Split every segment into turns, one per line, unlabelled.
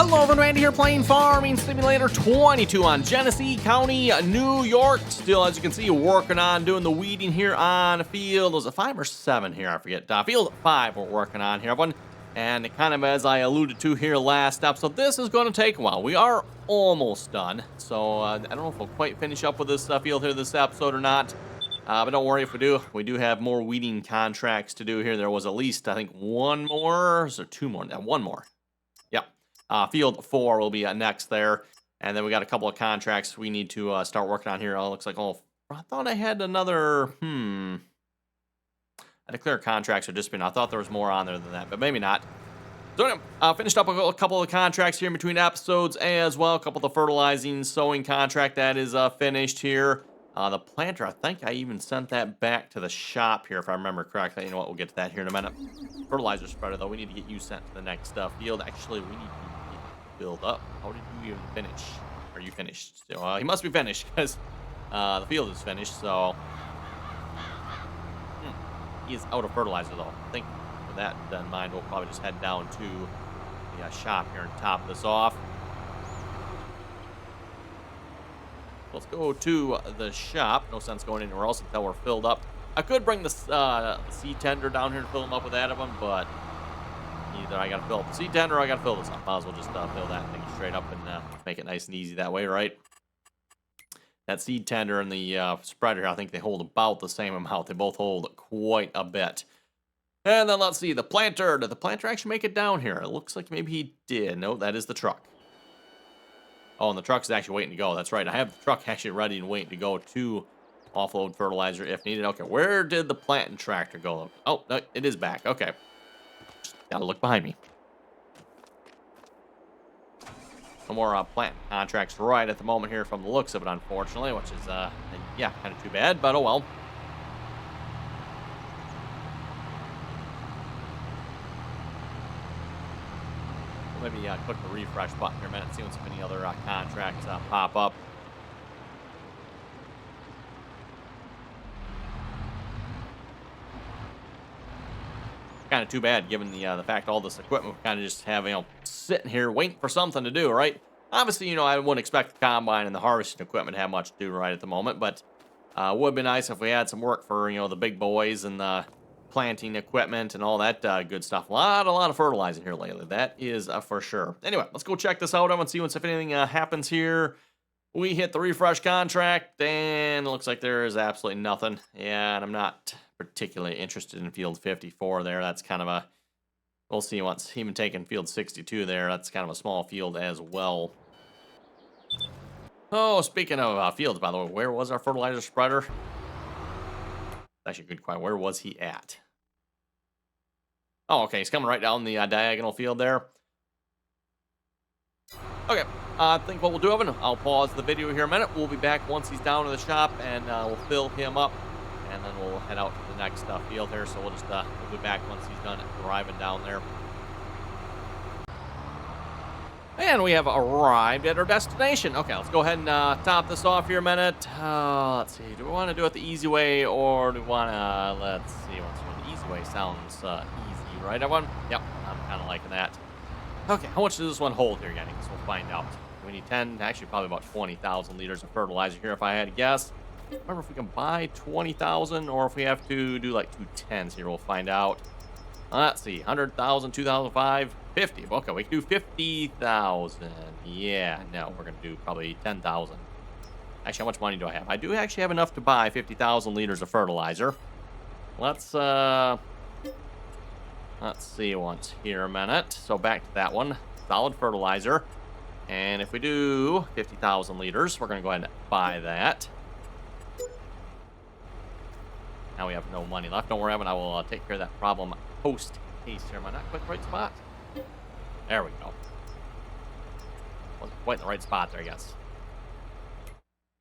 Hello, everyone. Randy here playing Farming Simulator 22 on Genesee County, New York. Still, as you can see, working on doing the weeding here on field. Was it 5 or 7 here? I forget. Field 5 we're working on here, everyone. And kind of as I alluded to here last episode, this is going to take a while. We are almost done. So I don't know if we'll quite finish up with this field here this episode or not. But don't worry if we do. We do have more weeding contracts to do here. There was at least, I think, one more. Is there 2 more? No, 1 more. Yep. Field 4 will be next there. And then we got a couple of contracts we need to start working on here. Looks like, I thought I had another, I declare contracts are just been, I thought there was more on there than that, but maybe not. So anyway, finished up a couple of contracts here in between episodes as well. A couple of the fertilizing, sowing contract that is finished here. The planter, I think I even sent that back to the shop here, if I remember correctly. You know what, we'll get to that here in a minute. Fertilizer spreader, though, we need to get you sent to the next field. Actually, we need to get filled up. How did you even finish? Are you finished? So, he must be finished, because the field is finished, so... He is out of fertilizer, though. I think with that in mind, we'll probably just head down to the shop here and top this off. Let's go to the shop. No sense going anywhere else until we're filled up. I could bring the seed tender down here and fill them up with that of them, but either I got to fill up the seed tender or I got to fill this up. Might as well just fill that thing straight up and make it nice and easy that way, right? That seed tender and the spreader, I think they hold about the same amount. They both hold quite a bit. And then let's see, the planter. Did the planter actually make it down here? It looks like maybe he did. No, that is the truck. Oh, and the truck's actually waiting to go. That's right. I have the truck actually ready and waiting to go to offload fertilizer if needed. Okay, where did the planting tractor go? Oh, no, it is back. Okay. Just gotta look behind me. No more planting contracts right at the moment here from the looks of it, unfortunately, which is, yeah, kind of too bad, but oh well. Maybe click the refresh button here a minute, see if any other contracts pop up. Kind of too bad, given the fact all this equipment we kind of just have, sitting here waiting for something to do, right? Obviously, I wouldn't expect the combine and the harvesting equipment to have much to do right at the moment, but would be nice if we had some work for, the big boys and the planting equipment and all that good stuff. A lot of fertilizing here lately. That is for sure. Anyway, let's go check this out. I want to see if anything happens here. We hit the refresh contract, and it looks like there is absolutely nothing. Yeah, and I'm not particularly interested in field 54 there. That's kind of a... We'll see once even taking field 62 there. That's kind of a small field as well. Oh, speaking of fields, by the way, where was our fertilizer spreader? Actually, a good question. Where was he at? Oh, okay. He's coming right down the diagonal field there. Okay. I think what we'll do, Evan, I'll pause the video here a minute. We'll be back once he's down to the shop, and we'll fill him up, and then we'll head out to the next field here. So we'll just we'll be back once he's done driving down there. And we have arrived at our destination. Okay, let's go ahead and top this off here a minute. Let's see. Do we want to do it the easy way, or do we want to, let's see, the easy way sounds easy, right, everyone? Yep, I'm kind of liking that. Okay, how much does this one hold here, Yannick? So we'll find out. We need 10, actually probably about 20,000 liters of fertilizer here if I had to guess. I don't remember if we can buy 20,000 or if we have to do like 2 10s here. We'll find out. Let's see, 100,000, 2,005, 50. Okay, we can do 50,000. Yeah, no, we're going to do probably 10,000. Actually, how much money do I have? I do actually have enough to buy 50,000 liters of fertilizer. Let's see once here a minute. So back to that one. Solid fertilizer. And if we do 50,000 liters, we're going to go ahead and buy that. Now we have no money left. Don't worry, Evan. I will take care of that problem post-haste here. Am I not quite the right spot? There we go. Wasn't quite in the right spot there, I guess.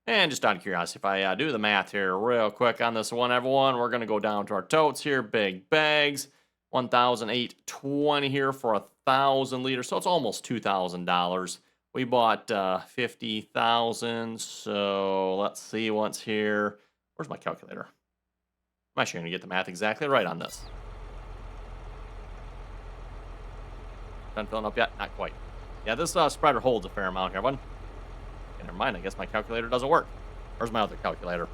And just out of curiosity, if I do the math here real quick on this one, everyone, we're going to go down to our totes here. Big bags. 1,820 here for 1,000 liters. So it's almost $2,000. We bought 50,000. So let's see once here. Where's my calculator? I'm actually going to get the math exactly right on this. Done filling up yet? Not quite. Yeah, this spreader holds a fair amount here, everyone. Okay, never mind, I guess my calculator doesn't work. Where's my other calculator?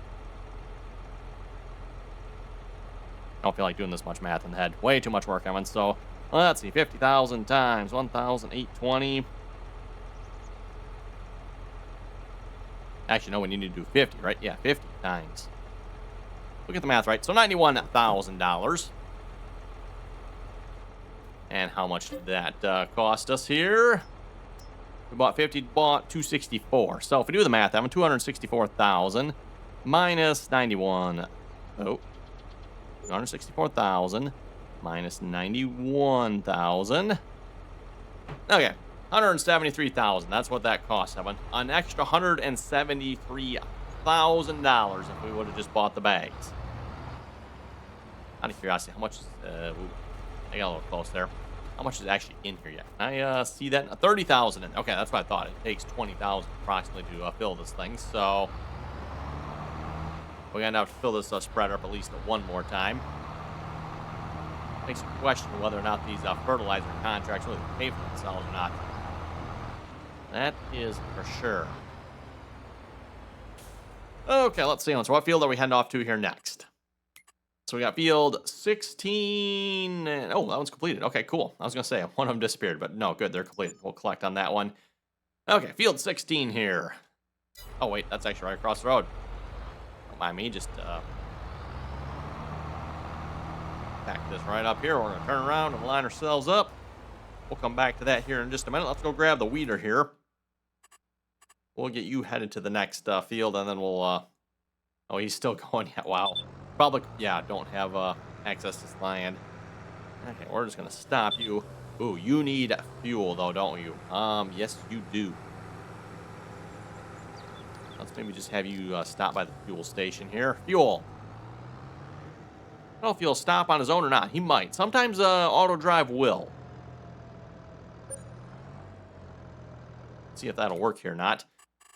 I don't feel like doing this much math in the head. Way too much work, everyone. So, let's see. 50,000 times 1,820. Actually, no, we need to do 50, right? Yeah, 50 times. Look at the math, right? So $91,000. And how much did that cost us here? We bought 50, bought 264. So if we do the math, I'm 264,000 minus 91. Oh, 264,000 minus 91,000. Okay, 173,000. That's what that cost, Evan. An extra $173,000 if we would have just bought the bags. Out of curiosity, how much is, I got a little close there. How much is actually in here yet? Can I see that? 30,000 in. Okay, that's what I thought. It takes 20,000 approximately to fill this thing. So we're gonna have to fill this spreader up at least one more time. Makes you question whether or not these fertilizer contracts really pay for themselves or not. That is for sure. Okay, let's see. So what field are we heading off to here next? So we got field 16. Oh, that one's completed. Okay, cool. I was going to say one of them disappeared, but no, good. They're completed. We'll collect on that one. Okay, field 16 here. Oh, wait. That's actually right across the road. Don't mind me. Just back this right up here. We're going to turn around and line ourselves up. We'll come back to that here in just a minute. Let's go grab the weeder here. We'll get you headed to the next field, and then we'll... oh, he's still going. Yeah, wow. Probably, yeah, don't have access to this land. Okay, we're just going to stop you. Ooh, you need fuel, though, don't you? Yes, you do. Let's maybe just have you stop by the fuel station here. Fuel. I don't know if he'll stop on his own or not. He might. Sometimes auto drive will. See if that'll work here or not.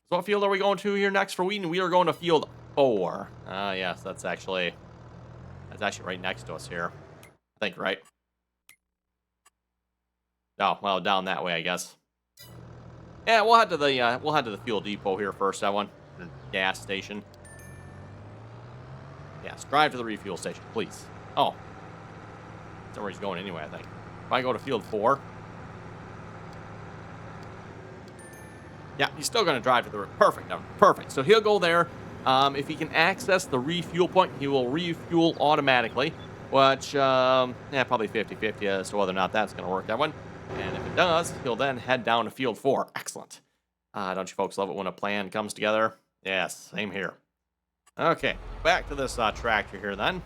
So what field are we going to here next for weeding? We are going to field 4. Yes, that's actually right next to us here. I think, right? Oh, well, down that way, I guess. Yeah, we'll head to the fuel depot here first. That one, gas station. Yes, drive to the refuel station, please. Oh, that's where he's going anyway. I think. If I go to field 4. Yeah, he's still going to drive to the... Perfect. No, perfect. So he'll go there. If he can access the refuel point, he will refuel automatically. Which, yeah, probably 50-50 as to whether or not that's going to work, that one. And if it does, he'll then head down to field 4. Excellent. Don't you folks love it when a plan comes together? Yes, same here. Okay, back to this tractor here then.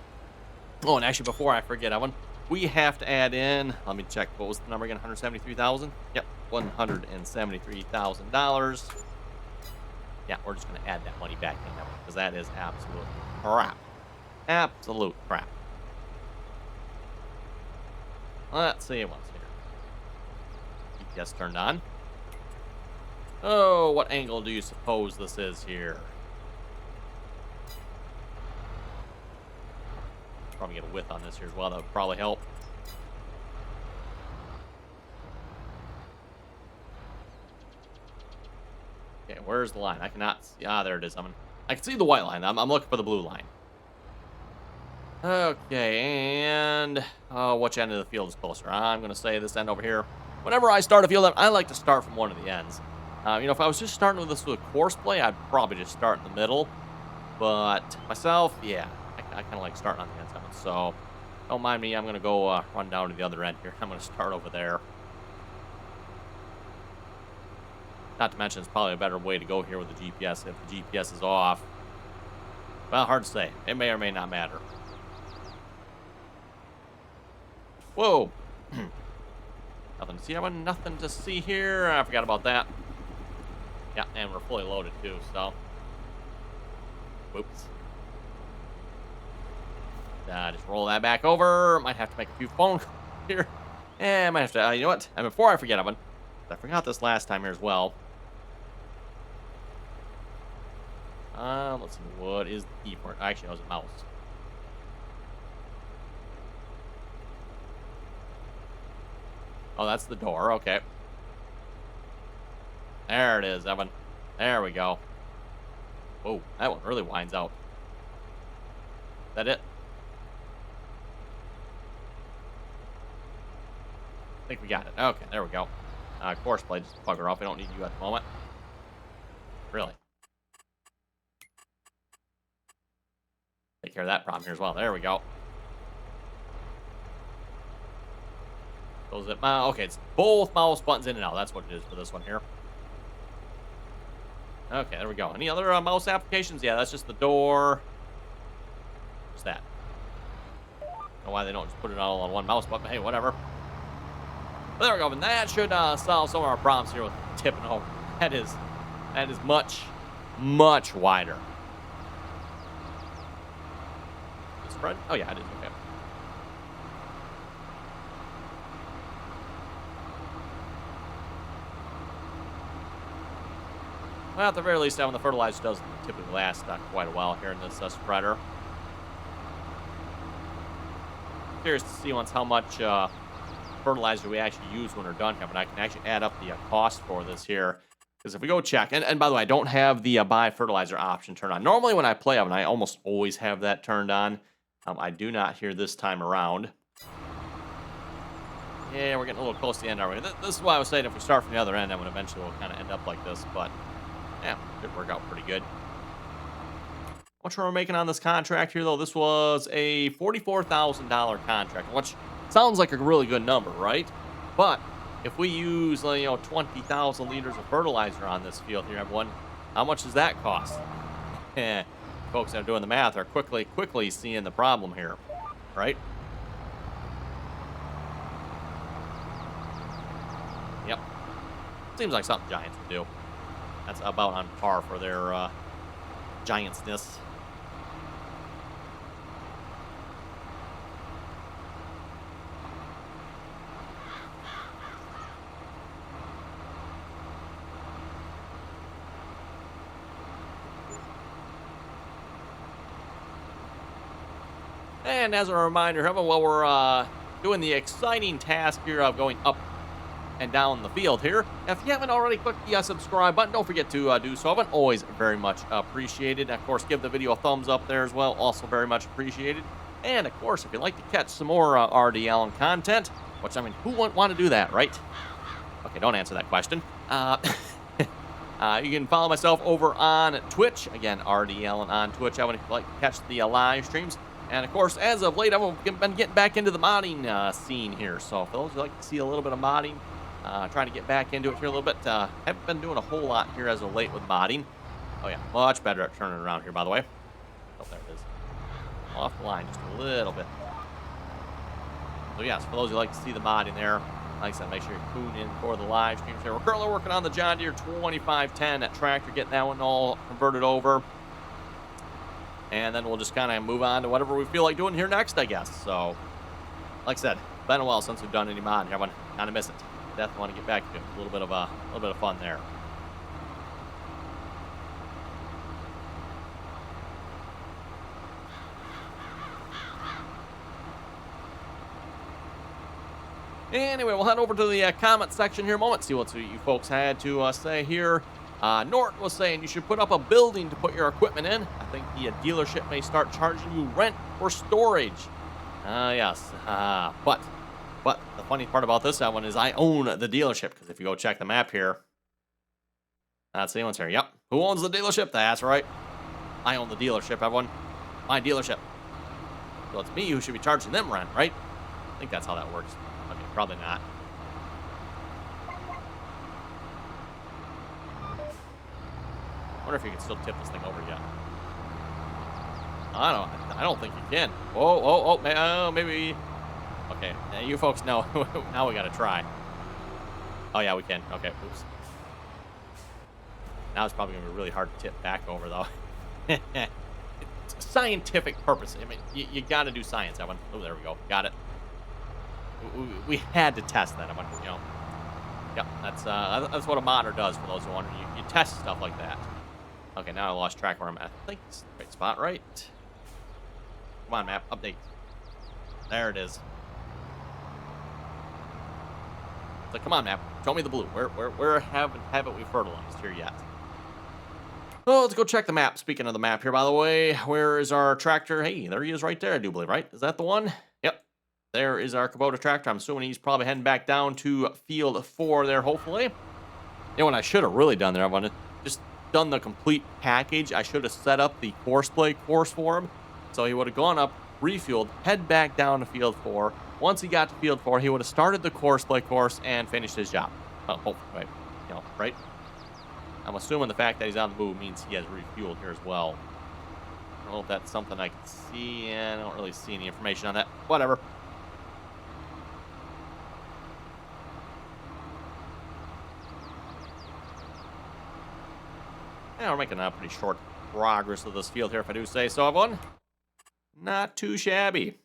Oh, and actually, before I forget, Evan, we have to add in... Let me check. What was the number again? 173,000? Yep. $173,000. Yeah, we're just going to add that money back in there because that is absolute crap. Absolute crap. Let's see what's here. GPS turned on. Oh, what angle do you suppose this is here? Probably get a width on this here as well. That would probably help. Okay, where's the line? I cannot see. Ah, there it is. I can see the white line. I'm looking for the blue line. Okay, and which end of the field is closer? I'm going to say this end over here. Whenever I start a field, I like to start from one of the ends. You know, if I was just starting with this with course play, I'd probably just start in the middle. But myself, yeah, I kind of like starting on the ends of it. So don't mind me. I'm going to go run down to the other end here. I'm going to start over there. Not to mention, it's probably a better way to go here with the GPS if the GPS is off. Well, hard to say. It may or may not matter. Whoa. Nothing to see. Nothing to see here. I forgot about that. Yeah, and we're fully loaded too, so. Whoops. Just roll that back over. Might have to make a few phone calls here. And I might have to, you know what? And before I forget, I forgot this last time here as well. Let's see, what is the keyboard? Actually, it was a mouse. Oh, that's the door, okay. There it is, Evan. There we go. Oh, that one really winds out. Is that it? I think we got it. Okay, there we go. Course play, just bugger off. I don't need you at the moment. Really. Take care of that problem here as well. There we go. Those that okay, it's both mouse buttons in and out. That's what it is for this one here. Okay, there we go. Any other mouse applications? Yeah, that's just the door. What's that? I don't know why they don't just put it all on one mouse button. Hey, whatever. But there we go. And that should solve some of our problems here with tipping over. That is much, much wider. The spread? Oh yeah, it is. Okay. Well, at the very least, having the fertilizer does typically last quite a while here in this spreader. Curious to see once how much fertilizer we actually use when we're done here, but I can actually add up the cost for this here. Because if we go check, and by the way, I don't have the buy fertilizer option turned on. Normally when I play Oven, I almost always have that turned on. I do not here this time around. Yeah, we're getting a little close to the end already. This is why I was saying if we start from the other end, then eventually we'll kind of end up like this, but yeah, it worked out pretty good. How much we're making on this contract here, though? This was a $44,000 contract, which sounds like a really good number, right? But if we use, 20,000 liters of fertilizer on this field here, everyone, how much does that cost? Folks that are doing the math are quickly seeing the problem here, right? Yep. Seems like something Giants would do. That's about on par for their Giantsness. And as a reminder, while we're doing the exciting task here of going up and down the field here, if you haven't already clicked the subscribe button, don't forget to do so. I've always very much appreciated. Of course, give the video a thumbs up there as well. Also very much appreciated. And of course, if you'd like to catch some more RDAllen content, which, I mean, who wouldn't want to do that, right? Okay, don't answer that question. You can follow myself over on Twitch. Again, RDAllen on Twitch. If you'd like to catch the live streams. And of course, as of late, I've been getting back into the modding scene here. So for those who like to see a little bit of modding, trying to get back into it here a little bit. Haven't been doing a whole lot here as of late with modding. Oh yeah, much better at turning around here, by the way. Oh, there it is. Off the line just a little bit. So yes, for those who like to see the modding there, like I said, make sure you tune in for the live streams here. We're currently working on the John Deere 2510 tractor, getting that one all converted over. And then we'll just kind of move on to whatever we feel like doing here next, I guess. So, like I said, been a while since we've done any modding. Everyone kind of miss it. Definitely want to get back to a little bit of fun there. Anyway, we'll head over to the comment section here in a moment, see what you folks had to say here. Norton was saying you should put up a building to put your equipment in. I think the dealership may start charging you rent for storage. Yes. But the funny part about this one is I own the dealership, because if you go check the map here, that's the one's here. Yep. Who owns the dealership? That's right. I own the dealership, everyone. My dealership. So it's me who should be charging them rent, right? I think that's how that works. Okay, probably not. I wonder if you can still tip this thing over yet. I don't think you can. Oh, maybe. Okay, you folks know. Now we gotta try. Oh yeah, we can. Okay, oops. Now it's probably gonna be really hard to tip back over, though. It's scientific purpose. I mean, you gotta do science, Evan. Oh, there we go. Got it. We had to test that, Evan. Yep, that's what a modder does, for those who wonder. You test stuff like that. Okay, now I lost track where I'm at. I think it's the right spot, right? Come on, map. Update. There it is. It's like, come on, map. Show me the blue. Where haven't we fertilized here yet? Well, let's go check the map. Speaking of the map here, by the way, where is our tractor? Hey, there he is right there, I do believe, right? Is that the one? Yep. There is our Kubota tractor. I'm assuming he's probably heading back down to field 4 there, hopefully. You know what I should have really done there? I wanted just done the complete package. I should have set up the course for him. So he would have gone up, refueled, head back down to field 4. Once he got to field 4, he would have started the course and finished his job. Oh, hopefully, right? You know, right? I'm assuming the fact that he's on the move means he has refueled here as well. I don't know if that's something I can see, and I don't really see any information on that. Whatever. Yeah, we're making a pretty short progress of this field here, if I do say so, everyone. Not too shabby.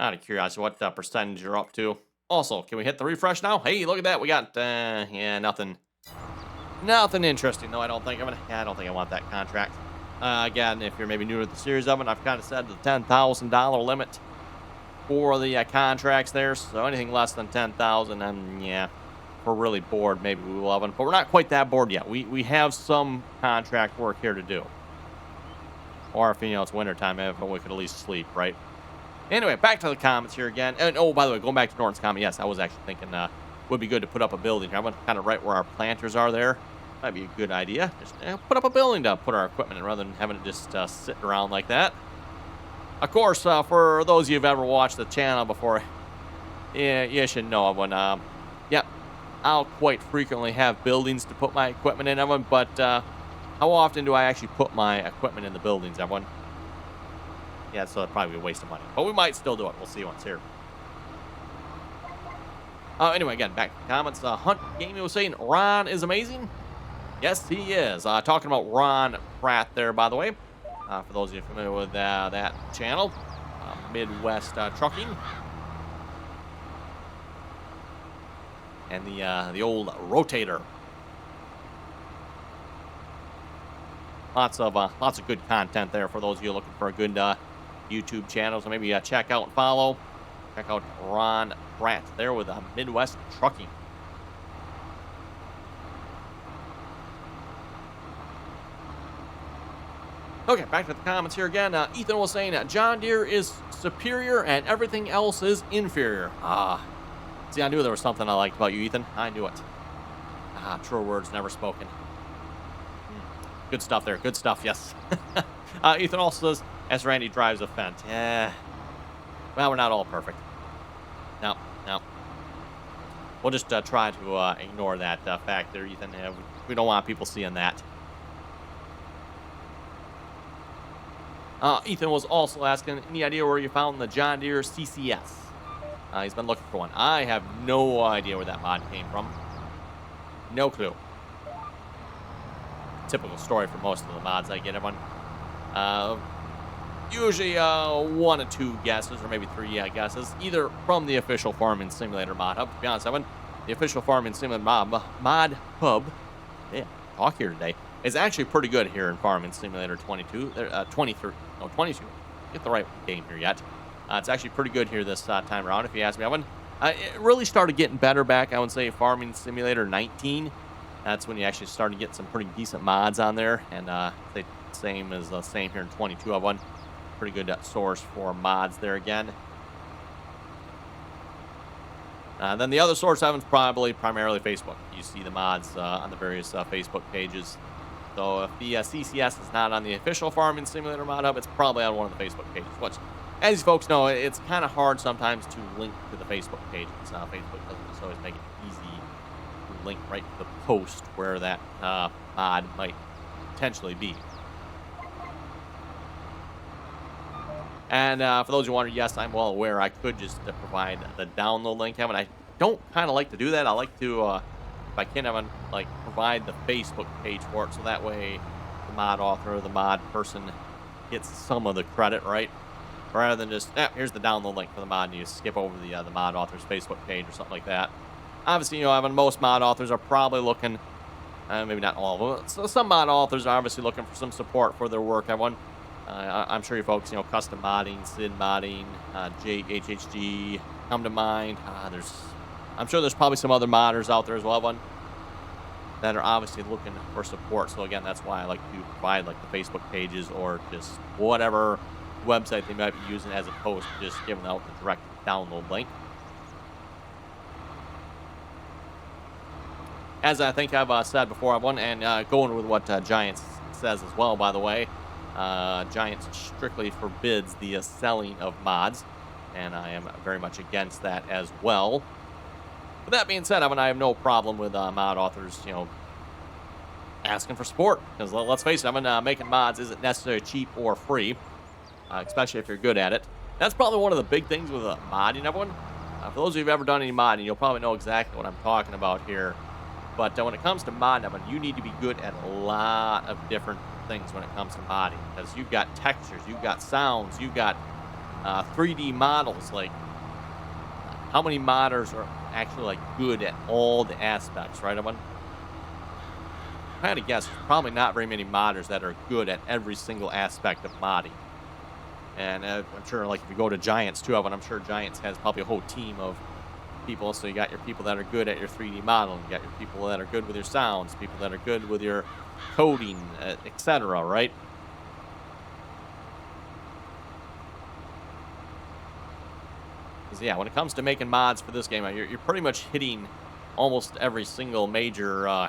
Out of curiosity, what percentage you're up to? Also, can we hit the refresh now? Hey, look at that. We got, yeah, nothing interesting, though, I don't think. I don't think I want that contract. Again, if you're maybe new to the series of it, I've kind of set the $10,000 limit for the contracts there. So anything less than $10,000, yeah, if we're really bored, maybe we will have one. But we're not quite that bored yet. We have some contract work here to do. Or if, you know, it's wintertime, if we could at least sleep, right? Anyway, back to the comments here again. And, oh, by the way, going back to Norton's comment, yes, I was actually thinking would be good to put up a building here. I'm kind of right where our planters are there. Might be a good idea. Just put up a building to put our equipment in rather than having it just sit around like that. Of course, for those of you who've ever watched the channel before, yeah, you should know when, yeah, I'll quite frequently have buildings to put my equipment in, everyone, but how often do I actually put my equipment in the buildings, everyone? Yeah, so that'd probably be a waste of money. But we might still do it. We'll see once here. Anyway, again, back to the comments. Hunt Gaming was saying Ron is amazing. Yes, he is. Talking about Ron Pratt there, by the way. For those of you familiar with that channel. Midwest Trucking. And the old Rotator. Lots of good content there for those of you looking for a good YouTube channel. So maybe check out and follow. Check out Ron Pratt there with Midwest Trucking. Okay, back to the comments here again. Ethan was saying John Deere is superior and everything else is inferior. See, I knew there was something I liked about you, Ethan. I knew it. True words never spoken. Good stuff there. Good stuff, yes. Ethan also says, as Randy drives a Fendt. Yeah. Well, we're not all perfect. No. We'll just try to ignore that fact there, Ethan. We don't want people seeing that. Ethan was also asking, any idea where you found the John Deere CCS? He's been looking for one. I have no idea where that mod came from. No clue. Typical story for most of the mods I get, everyone. Usually 1 or 2 guesses, or maybe 3 guesses, either from the official Farming Simulator mod hub. To be honest, everyone, the official Farming Simulator mod hub, yeah, talk here today, is actually pretty good here in Farming Simulator 22, 23, no, 22. Get the right game here yet. It's actually pretty good here this time around, if you ask me, everyone. It really started getting better back, I would say, Farming Simulator 19. That's when you actually started getting some pretty decent mods on there, and the same as the same here in 22 of one. Pretty good source for mods there again. Then the other source of is probably primarily Facebook. You see the mods on the various Facebook pages. So if the CCS is not on the official Farming Simulator mod hub, it's probably on one of the Facebook pages. Which, as you folks know, it's kind of hard sometimes to link to the Facebook pages. Facebook doesn't always make it easy to link right to the post where that mod might potentially be. And for those who wonder, yes, I'm well aware I could just provide the download link. I don't kind of like to do that. I like to I can't even, like, provide the Facebook page for it, so that way the mod author or the mod person gets some of the credit, right? Rather than just, here's the download link for the mod, and you skip over the mod author's Facebook page or something like that. Obviously, Evan, most mod authors are probably looking, maybe not all of them, so some mod authors are obviously looking for some support for their work, Evan. I'm sure you folks, custom modding, SID modding, Jake, HHG, come to mind. I'm sure there's probably some other modders out there as well, Evan, that are obviously looking for support. So again, that's why I like to provide like the Facebook pages or just whatever website they might be using as opposed to just giving out the direct download link. As I think I've said before, Evan, and going with what Giants says as well, by the way, Giants strictly forbids the selling of mods, and I am very much against that as well. With that being said, I have no problem with mod authors, asking for support. Because let's face it, making mods isn't necessarily cheap or free, especially if you're good at it. That's probably one of the big things with modding, everyone. For those of you who've ever done any modding, you'll probably know exactly what I'm talking about here. But when it comes to modding, you need to be good at a lot of different things when it comes to modding, because you've got textures, you've got sounds, you've got 3D models. Like, how many modders are actually like good at all the aspects, right? If I had to guess, there's probably not very many modders that are good at every single aspect of modding. And I'm sure, like, if you go to Giants too, I'm sure Giants has probably a whole team of people. So you got your people that are good at your 3D modeling, you got your people that are good with your sounds, people that are good with your coding, etc., right? Because, yeah, when it comes to making mods for this game, you're pretty much hitting almost every single major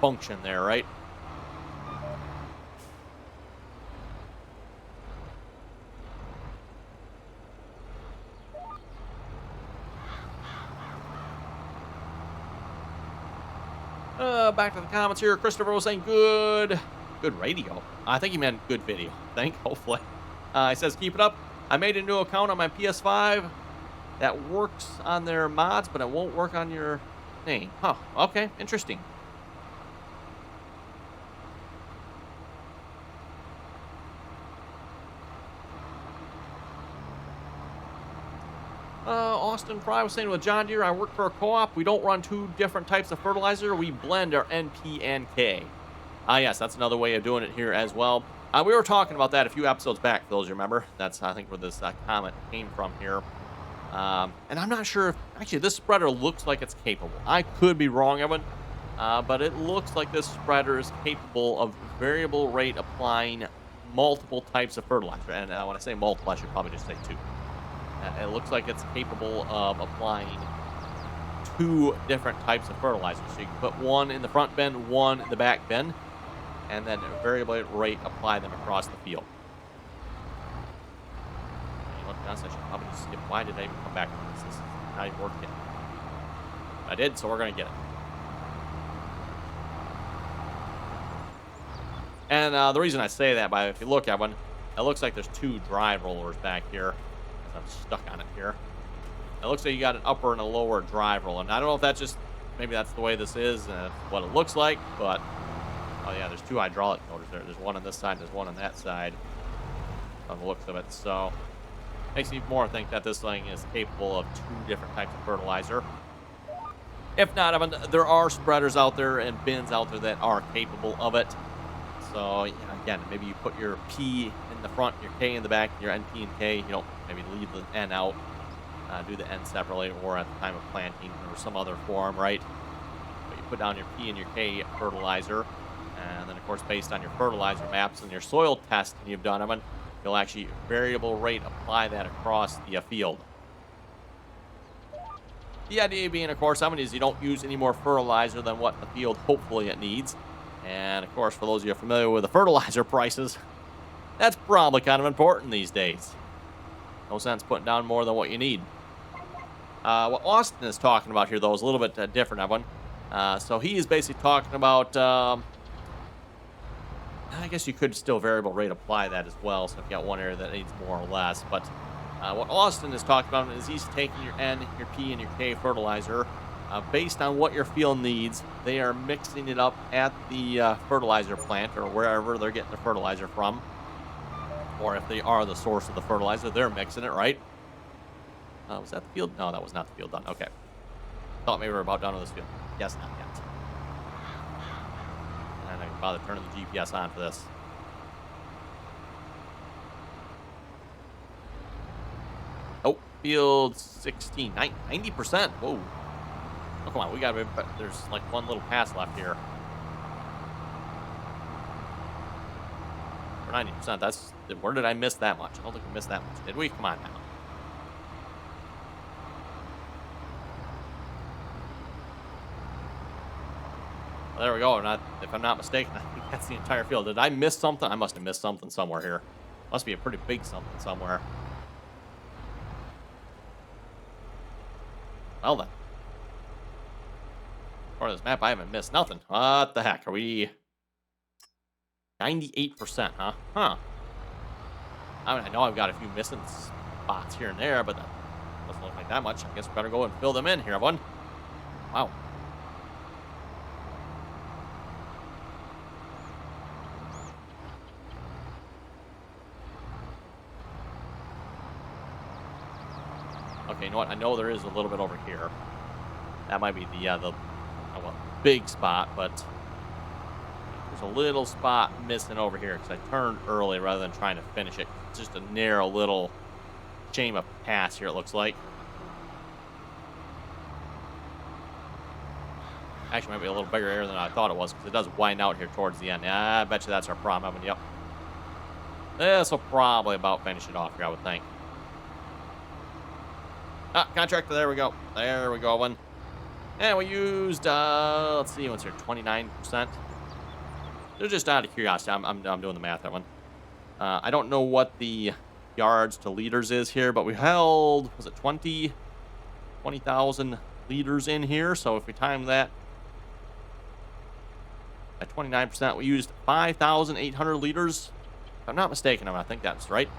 function there, right? Back to the comments here. Christopher was saying good radio. I think he meant good video. Hopefully. He says, keep it up. I made a new account on my PS5 that works on their mods, but it won't work on your name. Huh. Okay. Interesting. Austin Fry was saying with John Deere, I work for a co-op. We don't run two different types of fertilizer. We blend our NP and K. Yes, that's another way of doing it here as well. We were talking about that a few episodes back, for those you remember. That's, I think, where this comment came from here. And I'm not sure if, actually, this spreader looks like it's capable. I could be wrong, Evan, but it looks like this spreader is capable of variable rate applying multiple types of fertilizer. And when I say multiple, I should probably just say two. It looks like it's capable of applying two different types of fertilizer. So you can put one in the front bin, one in the back bin, and then variable rate apply them across the field. I should probably just skip. Why did I even come back to this? This is not even working. I did, so we're going to get it. And the reason I say that, if you look at one, it looks like there's two drive rollers back here. I'm stuck on it here. It looks like you got an upper and a lower drive roller. And I don't know if that's just, maybe that's the way this is, what it looks like, but, oh yeah, there's two hydraulic motors there. There's one on this side, there's one on that side, on the looks of it. So, makes me more think that this thing is capable of two different types of fertilizer. If not, I mean, there are spreaders out there and bins out there that are capable of it. So, yeah, again, maybe you put your P in the front, your K in the back, your NP and K, maybe leave the N out, do the N separately, or at the time of planting, or some other form, right? But you put down your P and your K fertilizer, and then, of course, based on your fertilizer maps and your soil testing you've done, you'll actually variable rate apply that across the field. The idea being, of course, is you don't use any more fertilizer than what the field hopefully it needs. And, of course, for those of you familiar with the fertilizer prices, that's probably kind of important these days. No sense putting down more than what you need. What Austin is talking about here, though, is a little bit different, Evan. So he is basically talking about, I guess you could still variable rate apply that as well. So if you got one area that needs more or less. But what Austin is talking about is he's taking your N, your P, and your K fertilizer, based on what your field needs, they are mixing it up at the fertilizer plant or wherever they're getting the fertilizer from. Or if they are the source of the fertilizer, they're mixing it, right? Was that the field? No, that was not the field done. Okay. Thought maybe we were about done with this field. Yes, not yet. And I can bother turning the GPS on for this. Oh, field 16. 90%. Whoa. Oh, come on. We got to be. There's like one little pass left here. For 90%. That's. Where did I miss that much? I don't think we missed that much. Did we? Come on now. Well, there we go. If I'm not mistaken, I think that's the entire field. Did I miss something? I must have missed something somewhere here. Must be a pretty big something somewhere. Well then. According to this map, I haven't missed nothing. What the heck? Are we 98%, huh? Huh. I mean, I know I've got a few missing spots here and there, but that doesn't look like that much. I guess we better go and fill them in here, everyone. Wow. Okay, you know what? I know there is a little bit over here. That might be the big spot, but there's a little spot missing over here because I turned early rather than trying to finish it. It's just a narrow little shame of pass here, it looks like. Actually, might be a little bigger area than I thought it was because it does wind out here towards the end. Yeah, I bet you that's our problem. I mean, yep. This will probably about finish it off here, I would think. Ah, contractor, there we go. There we go, one. And we used, let's see, what's here, 29%. Just out of curiosity, I'm doing the math, that one. I don't know what the yards to liters is here, but we held, was it 20,000 liters in here. So if we time that at 29%, we used 5,800 liters. If I'm not mistaken, I think that's right.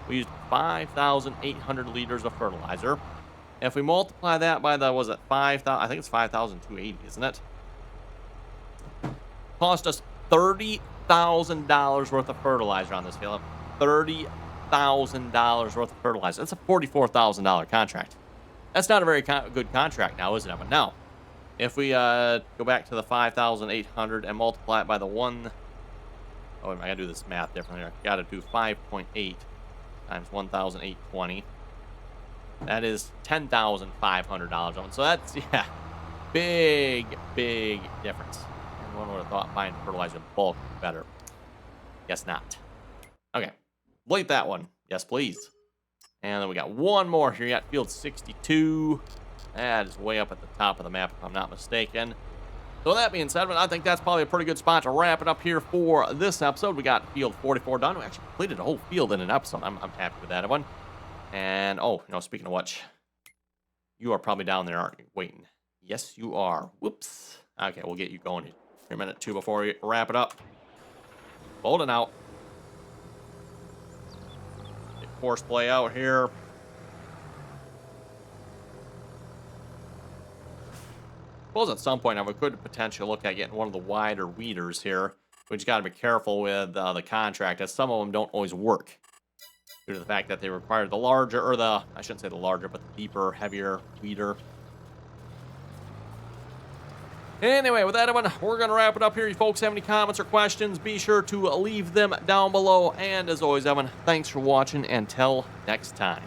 We used 5,800 liters of fertilizer. If we multiply that by the, was it 5,000? I think it's 5,280, isn't it? Cost us $30,000 worth of fertilizer on this field. $30,000 worth of fertilizer. That's a $44,000 contract. That's not a very good contract now, is it, Evan? Now, if we go back to the 5,800 and multiply it by the one... Oh, I gotta do this math differently here. Gotta do 5.8 times 1,820. That is $10,500. So that's, yeah, big difference. One would have thought buying fertilizer in bulk would be better. Guess not. Okay. Delete that one. Yes, please. And then we got one more here. You got field 62. That is way up at the top of the map, if I'm not mistaken. So with that being said, I think that's probably a pretty good spot to wrap it up here for this episode. We got field 44 done. We actually completed a whole field in an episode. I'm happy with that one. And, oh, you know, speaking of which, you are probably down there, aren't you? Waiting. Yes, you are. Whoops. Okay, we'll get you going here in a minute, too, before we wrap it up. Holding out. Get force play out here. Suppose at some point I could potentially look at getting one of the wider weeders here. We just got to be careful with the contract, as some of them don't always work. Due to the fact that they require the larger, or the, I shouldn't say the larger, but the deeper, heavier weeder. Anyway, with that, everyone, we're going to wrap it up here. You folks have any comments or questions, be sure to leave them down below. And as always, Evan, thanks for watching. Until next time.